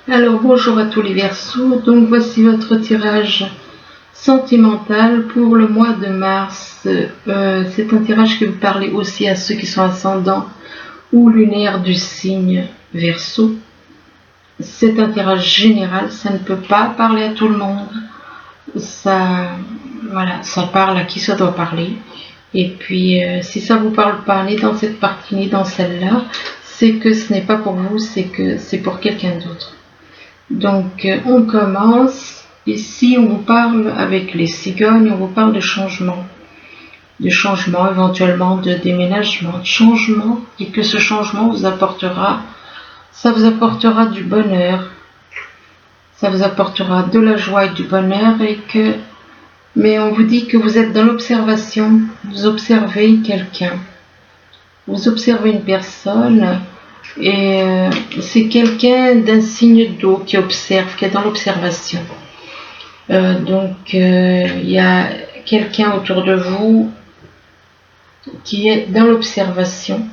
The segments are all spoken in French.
Alors bonjour à tous les Verseaux, donc voici votre tirage sentimental pour le mois de mars. C'est un tirage qui vous parle aussi à ceux qui sont ascendants ou lunaires du signe Verseau. C'est un tirage général, ça ne peut pas parler à tout le monde. Ça parle à qui ça doit parler. Et puis si ça vous parle pas ni dans cette partie ni dans celle-là, c'est que ce n'est pas pour vous, c'est que c'est pour quelqu'un d'autre. Donc on commence. Ici on vous parle avec les cigognes, on vous parle de changement éventuellement de déménagement, de changement, et que ce changement vous apportera du bonheur, ça vous apportera de la joie et du bonheur, mais on vous dit que vous êtes dans l'observation, vous observez quelqu'un, vous observez une personne. Et c'est quelqu'un d'un signe d'eau qui observe, qui est dans l'observation. Donc il y a quelqu'un autour de vous qui est dans l'observation.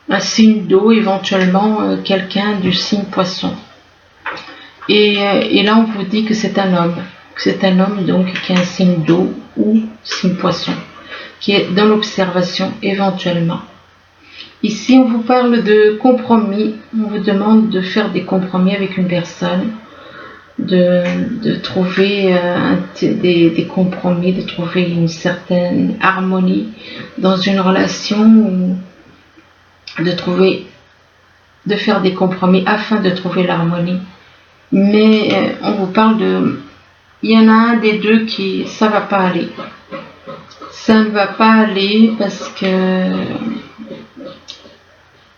Un signe d'eau, éventuellement quelqu'un du signe poisson. Et là on vous dit que c'est un homme. C'est un homme donc qui a un signe d'eau ou signe poisson, qui est dans l'observation éventuellement. Ici, on vous parle de compromis. On vous demande de faire des compromis avec une personne, de trouver des compromis, de trouver une certaine harmonie dans une relation, de faire des compromis afin de trouver l'harmonie. Mais on vous parle il y en a un des deux qui, ça va pas aller. Ça ne va pas aller parce que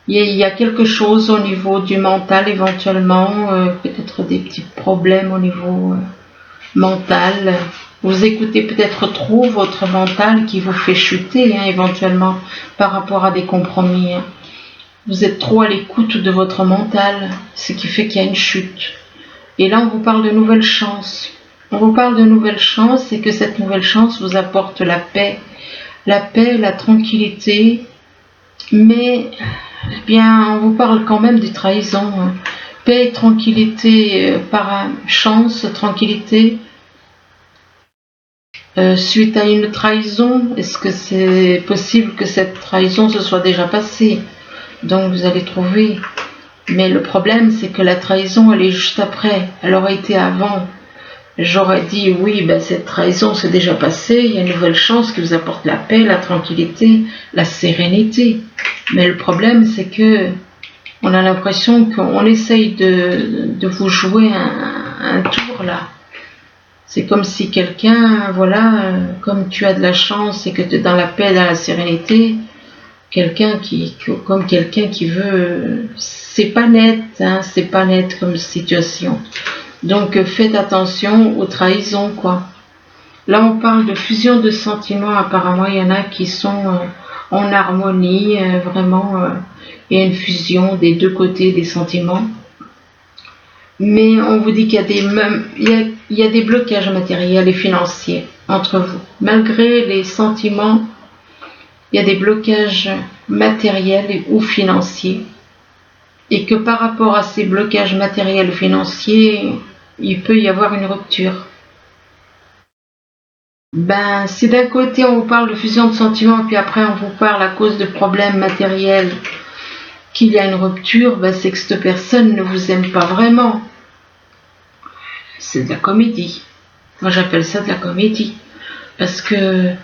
il y a quelque chose au niveau du mental éventuellement, peut-être des petits problèmes au niveau mental. Vous écoutez peut-être trop votre mental qui vous fait chuter éventuellement par rapport à des compromis. Vous êtes trop à l'écoute de votre mental, ce qui fait qu'il y a une chute. Et là on vous parle de nouvelles chances. On vous parle de nouvelles chances et que cette nouvelle chance vous apporte la paix, la tranquillité, mais bien, on vous parle quand même de trahison. Paix et tranquillité par chance, tranquillité suite à une trahison. Est-ce que c'est possible que cette trahison se soit déjà passée? Donc vous allez trouver. Mais le problème, c'est que la trahison, elle est juste après. Elle aurait été avant. J'aurais dit, oui, cette trahison s'est déjà passée, il y a une nouvelle chance qui vous apporte la paix, la tranquillité, la sérénité. Mais le problème, c'est que on a l'impression qu'on essaye de vous jouer un tour là. C'est comme si quelqu'un, comme tu as de la chance et que tu es dans la paix, dans la sérénité, quelqu'un qui veut, c'est pas net comme situation. Donc faites attention aux trahisons, quoi. Là on parle de fusion de sentiments, apparemment il y en a qui sont en harmonie, vraiment, il y a une fusion des deux côtés des sentiments. Mais on vous dit qu'il y a des blocages matériels et financiers entre vous. Malgré les sentiments, il y a des blocages matériels ou financiers. Et que par rapport à ces blocages matériels ou financiers, il peut y avoir une rupture. Si d'un côté on vous parle de fusion de sentiments, puis après on vous parle à cause de problèmes matériels qu'il y a une rupture, c'est que cette personne ne vous aime pas vraiment. C'est de la comédie. Moi j'appelle ça de la comédie. Parce que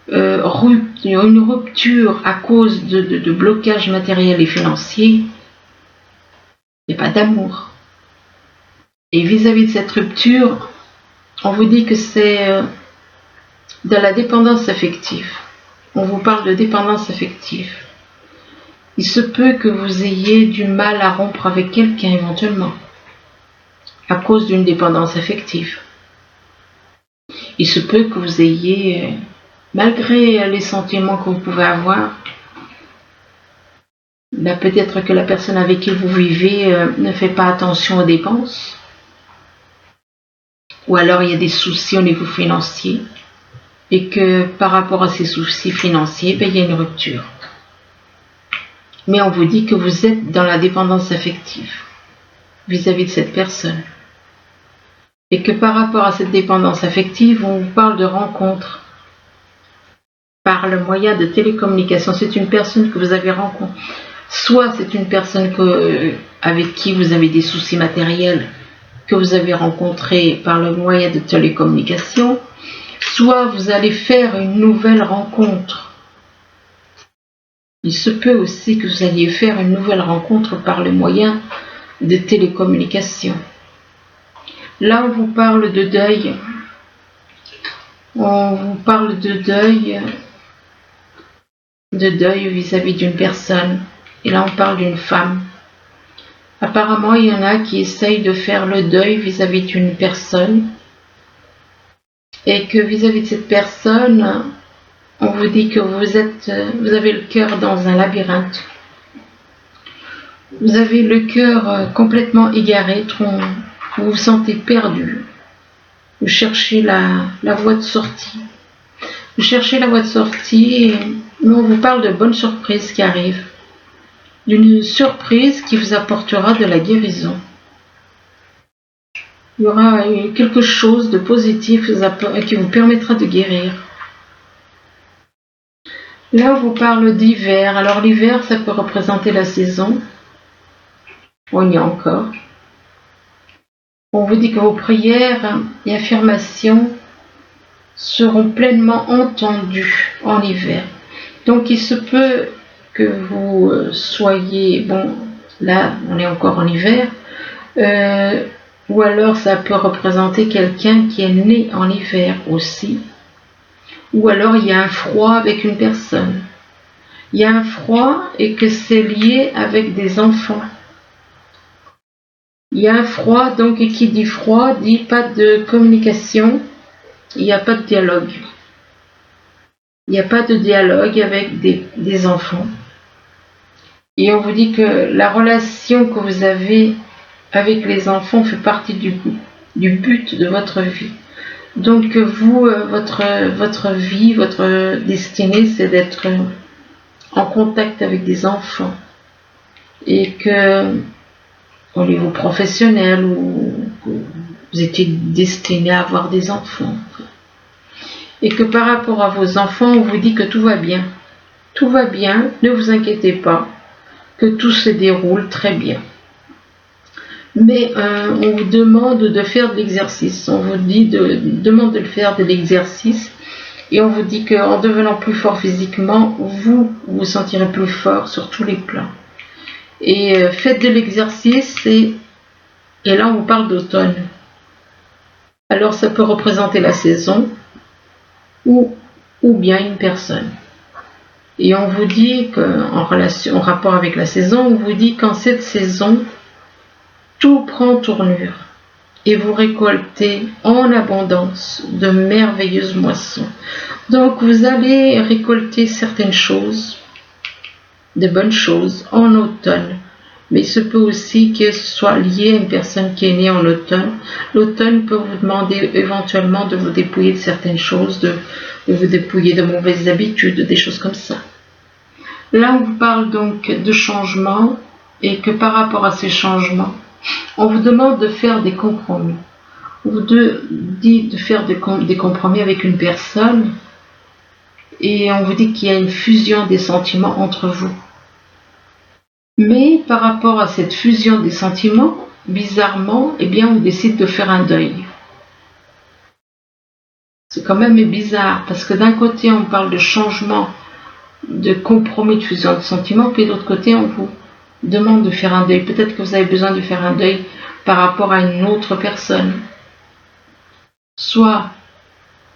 une rupture à cause de blocages matériels et financiers, il n'y a pas d'amour. Et vis-à-vis de cette rupture, on vous dit que c'est de la dépendance affective. On vous parle de dépendance affective. Il se peut que vous ayez du mal à rompre avec quelqu'un éventuellement, à cause d'une dépendance affective. Il se peut que vous ayez, malgré les sentiments que vous pouvez avoir, peut-être que la personne avec qui vous vivez ne fait pas attention aux dépenses, ou alors il y a des soucis au niveau financier, et que par rapport à ces soucis financiers, il y a une rupture. Mais on vous dit que vous êtes dans la dépendance affective. vis-à-vis de cette personne. Et que par rapport à cette dépendance affective, on vous parle de rencontre par le moyen de télécommunication. C'est une personne que vous avez rencontrée. Soit c'est une personne avec qui vous avez des soucis matériels que vous avez rencontré par le moyen de télécommunication, soit vous allez faire une nouvelle rencontre. Il se peut aussi que vous alliez faire une nouvelle rencontre par le moyen de télécommunication. Là, on vous parle de deuil. On vous parle de deuil vis-à-vis d'une personne. Et là, on parle d'une femme. Apparemment, il y en a qui essayent de faire le deuil vis-à-vis d'une personne. Et que vis-à-vis de cette personne, on vous dit que vous avez le cœur dans un labyrinthe. Vous avez le cœur complètement égaré, vous vous sentez perdu. Vous cherchez la voie de sortie. Vous cherchez la voie de sortie et on vous parle de bonnes surprises qui arrivent. D'une surprise qui vous apportera de la guérison. Il y aura quelque chose de positif qui vous permettra de guérir. Là, on vous parle d'hiver. Alors l'hiver, ça peut représenter la saison. On y est encore. On vous dit que vos prières et affirmations seront pleinement entendues en hiver. Donc il se peut que vous soyez, bon, là on est encore en hiver, ou alors ça peut représenter quelqu'un qui est né en hiver aussi, ou alors il y a un froid avec une personne. Il y a un froid et que c'est lié avec des enfants. Il y a un froid, donc, et qui dit froid, dit pas de communication, il n'y a pas de dialogue. Il n'y a pas de dialogue avec des enfants. Et on vous dit que la relation que vous avez avec les enfants fait partie du but de votre vie. Donc vous, votre vie, votre destinée, c'est d'être en contact avec des enfants. Et que au niveau professionnel, ou vous étiez destiné à avoir des enfants. Et que par rapport à vos enfants, on vous dit que tout va bien. Tout va bien, ne vous inquiétez pas, que tout se déroule très bien. Mais on vous demande de faire de l'exercice. On vous demande de faire de l'exercice. Et on vous dit qu'en devenant plus fort physiquement, vous vous sentirez plus fort sur tous les plans. Et faites de l'exercice et là on vous parle d'automne. Alors ça peut représenter la saison ou bien une personne. Et on vous dit en rapport avec la saison, on vous dit qu'en cette saison, tout prend tournure et vous récoltez en abondance de merveilleuses moissons. Donc vous allez récolter certaines choses, de bonnes choses en automne, mais il se peut aussi que ce soit lié à une personne qui est née en automne. L'automne peut vous demander éventuellement de vous dépouiller de certaines choses, de vous dépouiller de mauvaises habitudes, des choses comme ça. Là, on vous parle donc de changements et que par rapport à ces changements, on vous demande de faire des compromis. On vous dit de faire des compromis avec une personne et on vous dit qu'il y a une fusion des sentiments entre vous. Mais par rapport à cette fusion des sentiments, bizarrement, eh bien, on décide de faire un deuil. C'est quand même bizarre, parce que d'un côté, on parle de changement, de compromis, de fusion de sentiments, puis de l'autre côté, on vous demande de faire un deuil. Peut-être que vous avez besoin de faire un deuil par rapport à une autre personne. Soit,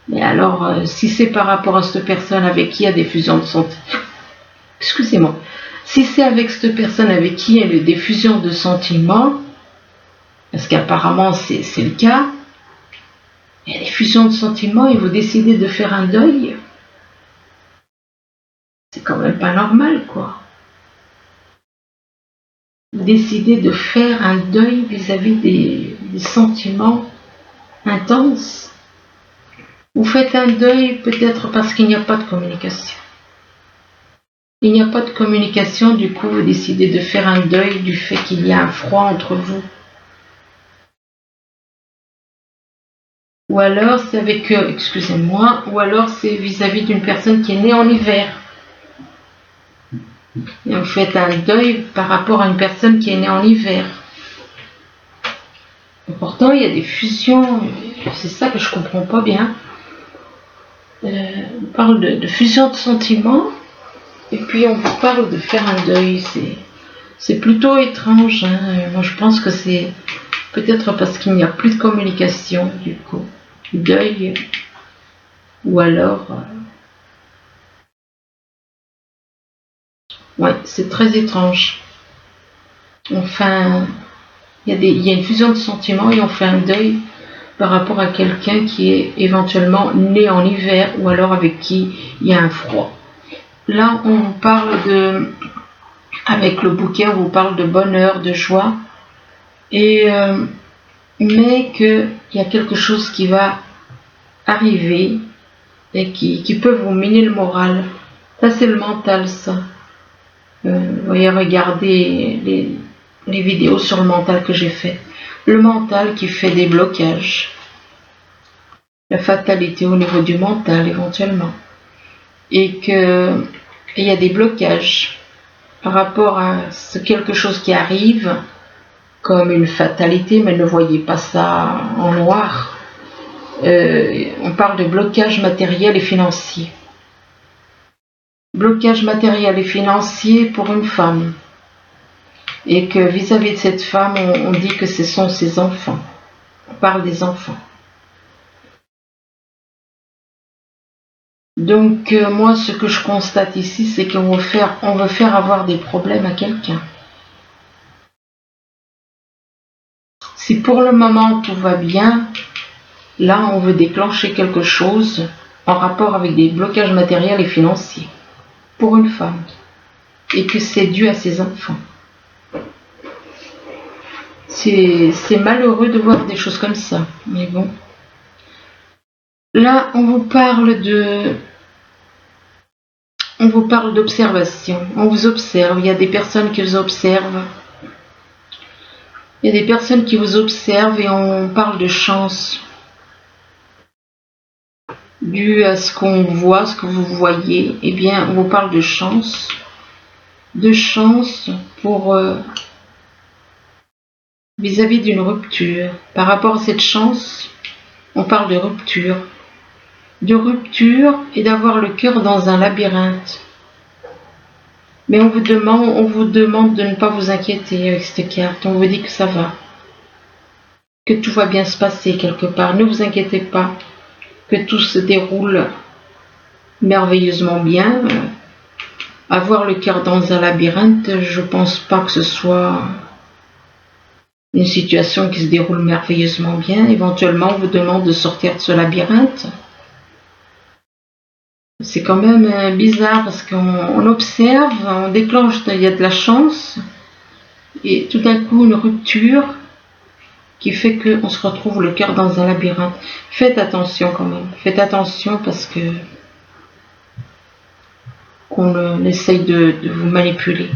mais alors, si c'est par rapport à cette personne avec qui il y a des fusions de sentiments, excusez-moi, si c'est avec cette personne avec qui il y a des fusions de sentiments, parce qu'apparemment c'est le cas, il y a des fusions de sentiments et vous décidez de faire un deuil, c'est quand même pas normal, quoi. Vous décidez de faire un deuil vis-à-vis des sentiments intenses. Vous faites un deuil peut-être parce qu'il n'y a pas de communication. Il n'y a pas de communication, du coup vous décidez de faire un deuil du fait qu'il y a un froid entre vous. Ou alors c'est avec, excusez-moi, ou alors c'est vis-à-vis d'une personne qui est née en hiver. Et vous faites un deuil par rapport à une personne qui est née en hiver. Et pourtant, il y a des fusions, c'est ça que je comprends pas bien. On parle de fusion de sentiments, et puis on vous parle de faire un deuil. C'est plutôt étrange. Hein. Moi, je pense que c'est peut-être parce qu'il n'y a plus de communication, du coup. Deuil, ou alors... ouais, c'est très étrange. Enfin, il y a une fusion de sentiments et on fait un deuil par rapport à quelqu'un qui est éventuellement né en hiver ou alors avec qui il y a un froid. Là, on parle de... avec le bouquet, on vous parle de bonheur, de joie, et mais qu'il y a quelque chose qui va arriver et qui peut vous miner le moral. Ça, c'est le mental, ça. Vous voyez, regardez les vidéos sur le mental que j'ai fait. Le mental qui fait des blocages. La fatalité au niveau du mental, éventuellement. Et qu'il y a des blocages par rapport à quelque chose qui arrive, comme une fatalité, mais ne voyez pas ça en noir. On parle de blocage matériel et financier. Blocage matériel et financier pour une femme. Et que vis-à-vis de cette femme, on dit que ce sont ses enfants. On parle des enfants. Donc moi, ce que je constate ici, c'est qu'on veut faire avoir des problèmes à quelqu'un. Si pour le moment tout va bien, là on veut déclencher quelque chose en rapport avec des blocages matériels et financiers pour une femme. Et que c'est dû à ses enfants. C'est malheureux de voir des choses comme ça, mais bon. Là, on vous parle d'observation. On vous observe. Il y a des personnes qui vous observent. Il y a des personnes qui vous observent et on parle de chance. Dû à ce qu'on voit, ce que vous voyez, eh bien, on vous parle de chance. De chance pour vis-à-vis d'une rupture. Par rapport à cette chance, on parle de rupture. De rupture et d'avoir le cœur dans un labyrinthe. Mais on vous demande de ne pas vous inquiéter avec cette carte. On vous dit que ça va. Que tout va bien se passer quelque part. Ne vous inquiétez pas. Que tout se déroule merveilleusement bien. Avoir le cœur dans un labyrinthe, je pense pas que ce soit une situation qui se déroule merveilleusement bien. Éventuellement, on vous demande de sortir de ce labyrinthe. C'est quand même bizarre parce qu'on observe, on déclenche, il y a de la chance et tout d'un coup une rupture qui fait qu'on se retrouve le cœur dans un labyrinthe. Faites attention quand même, faites attention parce que qu'on essaye de vous manipuler.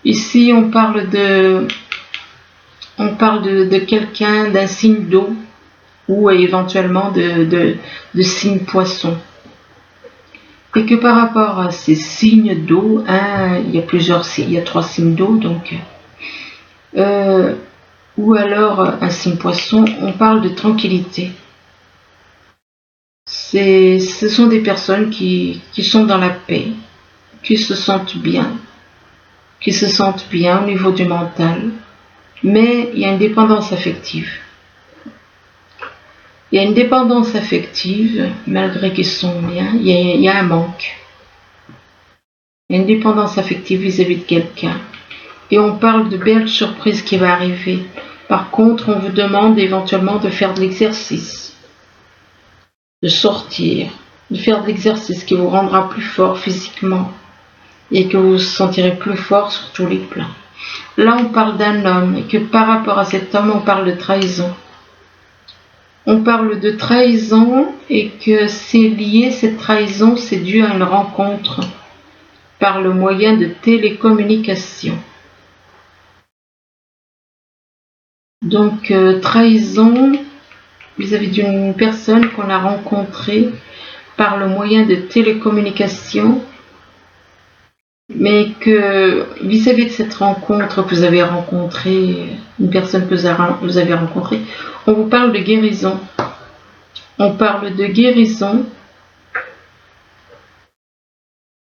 Ici on parle de quelqu'un, d'un signe d'eau ou éventuellement de signe poisson. Et que par rapport à ces signes d'eau, il y a 3 signes d'eau, donc, ou alors un signe poisson, on parle de tranquillité. Ce sont des personnes qui sont dans la paix, qui se sentent bien au niveau du mental, mais il y a une dépendance affective. Il y a une dépendance affective, malgré qu'ils sont bien, il y a un manque. Il y a une dépendance affective vis-à-vis de quelqu'un. Et on parle de belles surprises qui va arriver. Par contre, on vous demande éventuellement de faire de l'exercice, de sortir, de faire de l'exercice qui vous rendra plus fort physiquement et que vous vous sentirez plus fort sur tous les plans. Là, on parle d'un homme et que par rapport à cet homme, on parle de trahison. On parle de trahison et que c'est lié, cette trahison, c'est dû à une rencontre par le moyen de télécommunication. Donc, trahison, vis-à-vis d'une personne qu'on a rencontrée par le moyen de télécommunication, mais que vis-à-vis de cette rencontre que vous avez rencontrée, une personne que vous avez rencontrée, on vous parle de guérison. On parle de guérison.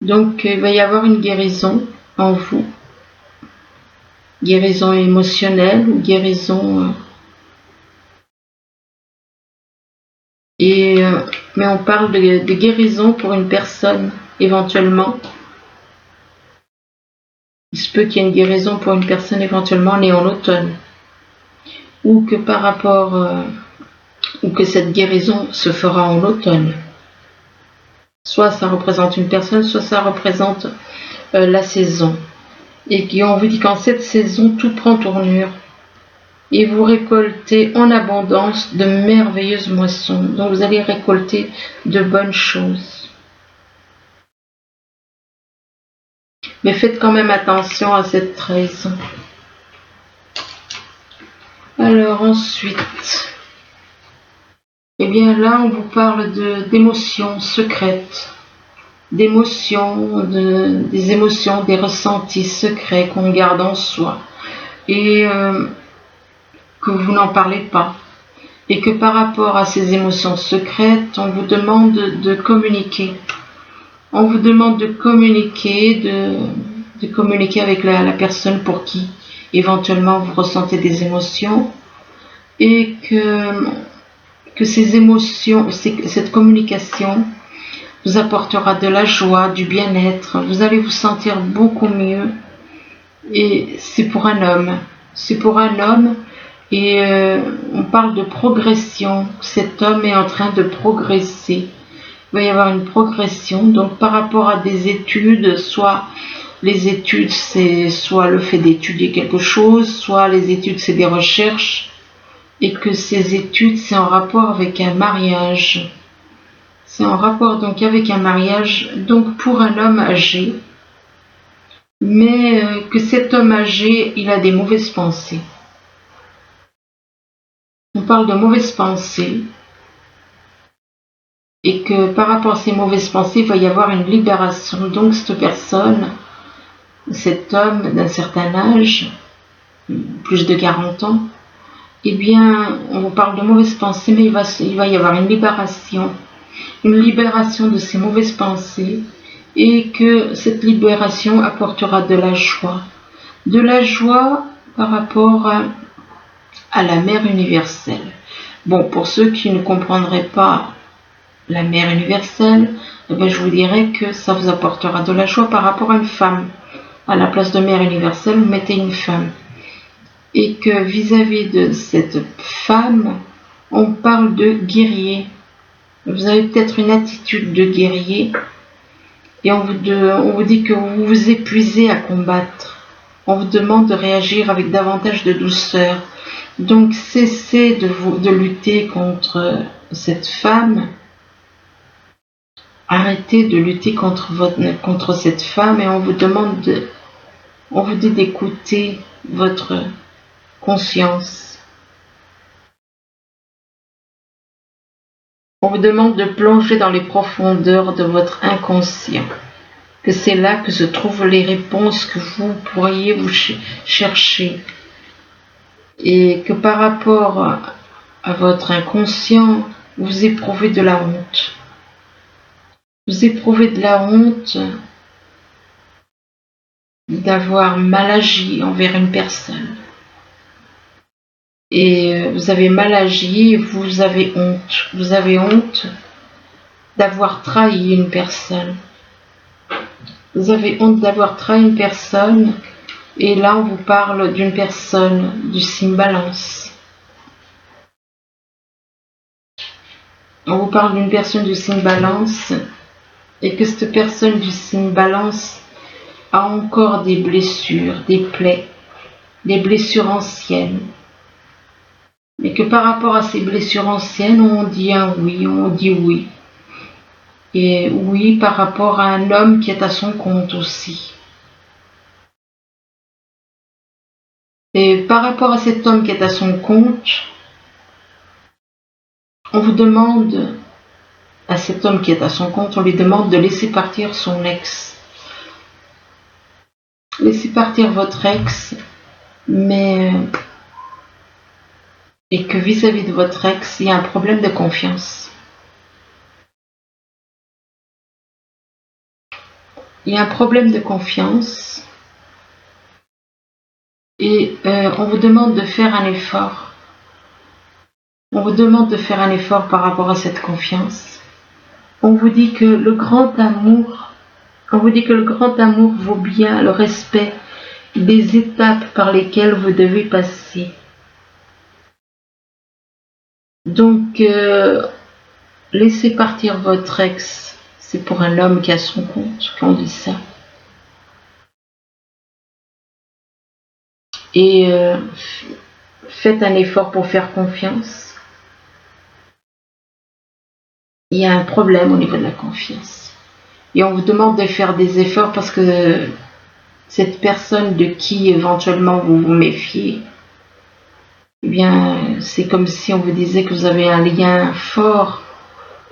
Donc il va y avoir une guérison en vous. Guérison émotionnelle ou guérison... mais on parle de guérison pour une personne, éventuellement. Il se peut qu'il y ait une guérison pour une personne éventuellement née en automne. Ou que par rapport... ou que cette guérison se fera en automne. Soit ça représente une personne, soit ça représente la saison. Et on vous dit qu'en cette saison, tout prend tournure. Et vous récoltez en abondance de merveilleuses moissons. Donc vous allez récolter de bonnes choses. Mais faites quand même attention à cette trahison. Alors ensuite, eh bien là on vous parle d'émotions secrètes, d'émotions, des émotions, des ressentis secrets qu'on garde en soi et que vous n'en parlez pas. Et que par rapport à ces émotions secrètes, on vous demande de communiquer. On vous demande de communiquer, de communiquer avec la personne pour qui éventuellement vous ressentez des émotions et que ces émotions, cette communication vous apportera de la joie, du bien-être. Vous allez vous sentir beaucoup mieux. Et c'est pour un homme. C'est pour un homme. Et on parle de progression. Cet homme est en train de progresser. Il va y avoir une progression. Donc par rapport à des études, soit les études, c'est soit le fait d'étudier quelque chose, soit les études, c'est des recherches. Et que ces études, c'est en rapport avec un mariage. C'est en rapport donc avec un mariage, donc pour un homme âgé. Mais que cet homme âgé, il a des mauvaises pensées. On parle de mauvaises pensées. Et que par rapport à ces mauvaises pensées, il va y avoir une libération. Donc cette personne, cet homme d'un certain âge, plus de 40 ans, eh bien, on vous parle de mauvaises pensées, mais il va y avoir une libération de ces mauvaises pensées, et que cette libération apportera de la joie. De la joie par rapport à la mère universelle. Bon, pour ceux qui ne comprendraient pas la mère universelle, eh bien, je vous dirais que ça vous apportera de la joie par rapport à une femme. À la place de mère universelle, vous mettez une femme. Et que vis-à-vis de cette femme, on parle de guerrier. Vous avez peut-être une attitude de guerrier et on vous dit que vous vous épuisez à combattre. On vous demande de réagir avec davantage de douceur. Donc cessez de lutter contre cette femme. Arrêtez de lutter contre cette femme et on vous dit d'écouter votre conscience. On vous demande de plonger dans les profondeurs de votre inconscient. Que c'est là que se trouvent les réponses que vous pourriez vous chercher. Et que par rapport à votre inconscient, vous éprouvez de la honte. Vous éprouvez de la honte d'avoir mal agi envers une personne. Et vous avez mal agi et vous avez honte. Vous avez honte d'avoir trahi une personne. Vous avez honte d'avoir trahi une personne. Et là, on vous parle d'une personne du signe Balance. On vous parle d'une personne du signe Balance. Et que cette personne du signe Balance a encore des blessures, des plaies, des blessures anciennes. Mais que par rapport à ces blessures anciennes, on dit un oui, on dit oui. Et oui, par rapport à un homme qui est à son compte aussi. Et par rapport à cet homme qui est à son compte, on vous demande, à cet homme qui est à son compte, on lui demande de laisser partir son ex. Laissez partir votre ex, mais et que vis-à-vis de votre ex, il y a un problème de confiance. Il y a un problème de confiance et on vous demande de faire un effort. On vous demande de faire un effort par rapport à cette confiance. On vous dit que le grand amour, vaut bien le respect des étapes par lesquelles vous devez passer. Donc, laissez partir votre ex. C'est pour un homme qui a son compte qu'on dit ça. Et faites un effort pour faire confiance. Il y a un problème au niveau de la confiance. Et on vous demande de faire des efforts parce que cette personne de qui éventuellement vous vous méfiez, eh bien, c'est comme si on vous disait que vous avez un lien fort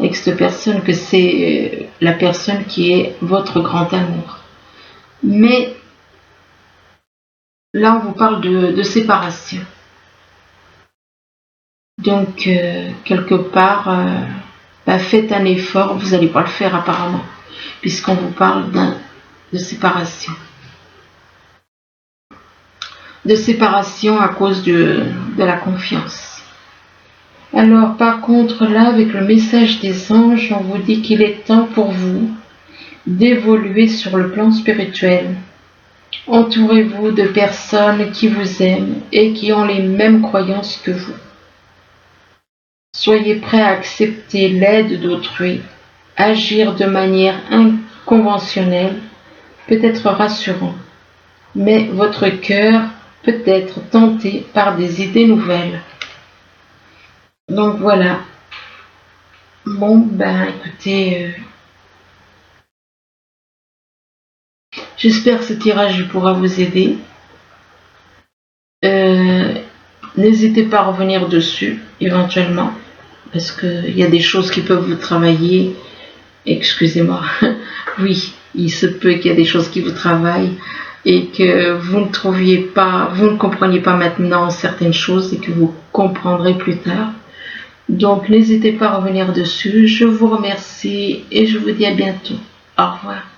avec cette personne, que c'est la personne qui est votre grand amour. Mais là, on vous parle de séparation. Donc, quelque part, faites un effort, vous n'allez pas le faire apparemment, puisqu'on vous parle de séparation. De séparation à cause de la confiance. Alors, par contre, là, avec le message des anges, on vous dit qu'il est temps pour vous d'évoluer sur le plan spirituel. Entourez-vous de personnes qui vous aiment et qui ont les mêmes croyances que vous. Soyez prêts à accepter l'aide d'autrui, agir de manière inconventionnelle, peut être rassurant, mais votre cœur peut être tenté par des idées nouvelles. Donc voilà. Bon, écoutez, j'espère que ce tirage pourra vous aider. N'hésitez pas à revenir dessus, éventuellement, parce qu'il y a des choses qui peuvent vous travailler. Excusez-moi. Oui, il se peut qu'il y ait des choses qui vous travaillent et que vous ne compreniez pas maintenant certaines choses et que vous comprendrez plus tard. Donc, n'hésitez pas à revenir dessus. Je vous remercie et je vous dis à bientôt. Au revoir.